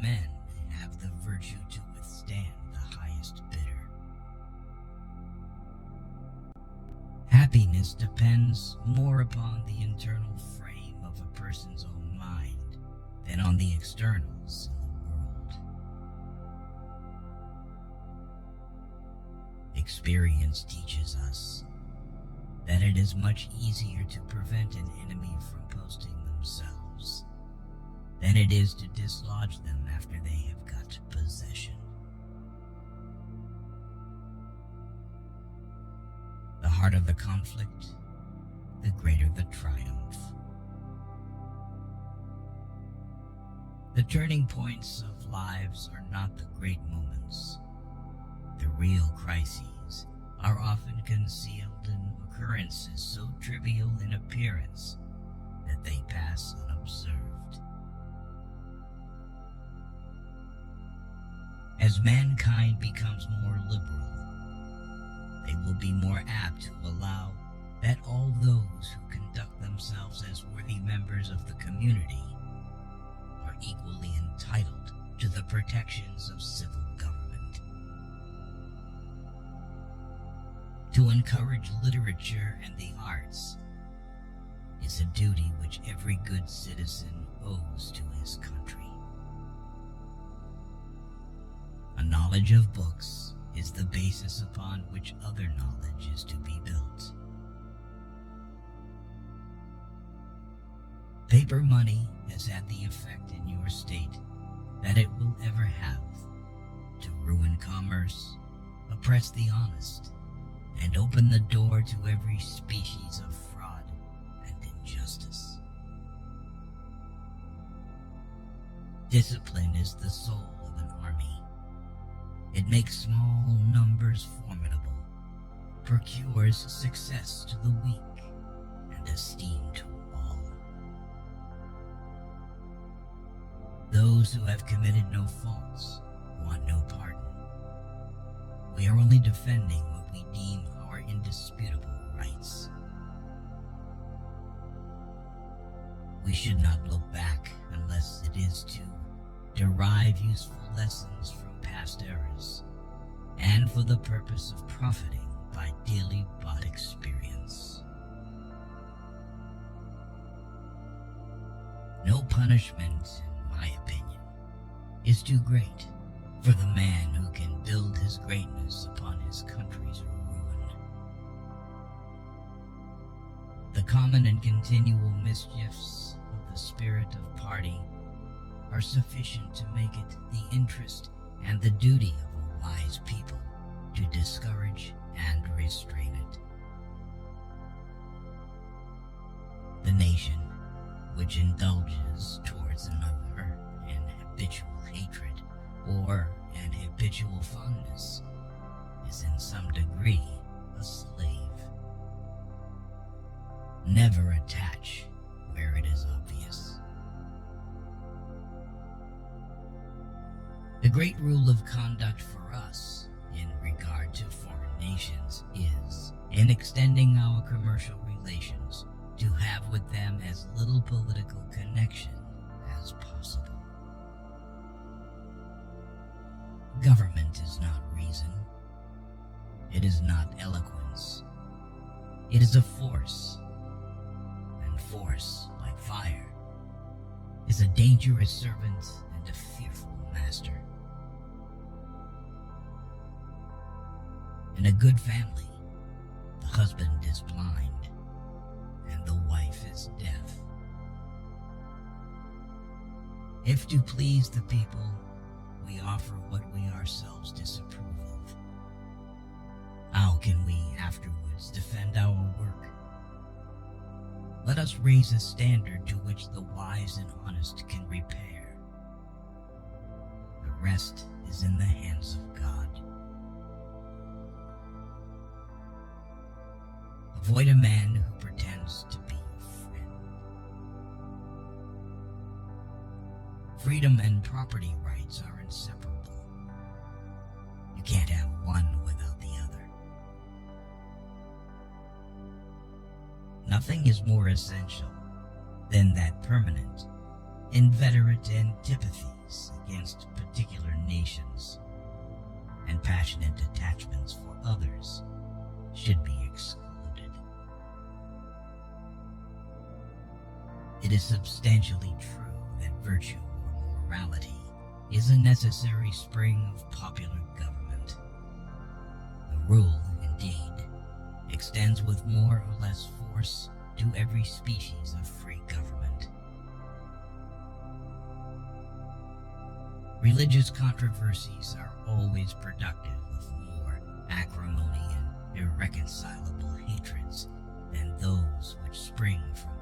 men have the virtue to withstand the highest bidder. Happiness depends more upon the internal frame of a person's own mind than on the externals in the world. Experience teaches us that it is much easier to prevent an enemy from posting themselves than it is to dislodge them after they have got possession. The harder the conflict, the greater the triumph. The turning points of lives are not the great moments. The real crises are often concealed in occurrences so trivial in appearance that they pass unobserved. As mankind becomes more liberal, they will be more apt to allow that all those who conduct themselves as worthy members of the community are equally entitled to the protections of civil government. To encourage literature and the arts is a duty which every good citizen owes to his country. A knowledge of books is the basis upon which other knowledge is to be built. Paper money has had the effect in your state that it will ever have, to ruin commerce, oppress the honest, and open the door to every species of fraud and injustice. Discipline is the soul of an army. It makes small numbers formidable, procures success to the weak, and esteem to all. Those who have committed no faults want no pardon. We are only defending what we deem our indisputable rights. We should not look back unless it is to derive useful lessons from past errors, and for the purpose of profiting by daily bought experience. No punishment, in my opinion, is too great for the man who can build his greatness upon his country's ruin. The common and continual mischiefs of the spirit of party are sufficient to make it the interest and the duty of a wise people to discourage and restrain it. The nation which indulges towards another in habitual hatred or an habitual fondness is in some degree a slave. Never attach where it is obvious. The great rule of conduct for us in regard to foreign nations is, in extending our commercial relations, to have with them as little political connection as possible. Government is not reason. It is not eloquence. It is a force. And force, like fire, is a dangerous servant and a fearful master. In a good family, the husband is blind and the wife is deaf. If to please the people, we offer what we ourselves disapprove of, how can we afterwards defend our work? Let us raise a standard to which the wise and honest can repair. The rest is in the hands of God. Avoid a man who pretends to be your friend. Freedom and property rights are inseparable. You can't have one without the other. Nothing is more essential than that permanent, inveterate antipathies against particular nations, and passionate attachments for others should be excluded. It is substantially true that virtue or morality is a necessary spring of popular government. The rule, indeed, extends with more or less force to every species of free government. Religious controversies are always productive of more acrimony and irreconcilable hatreds than those which spring from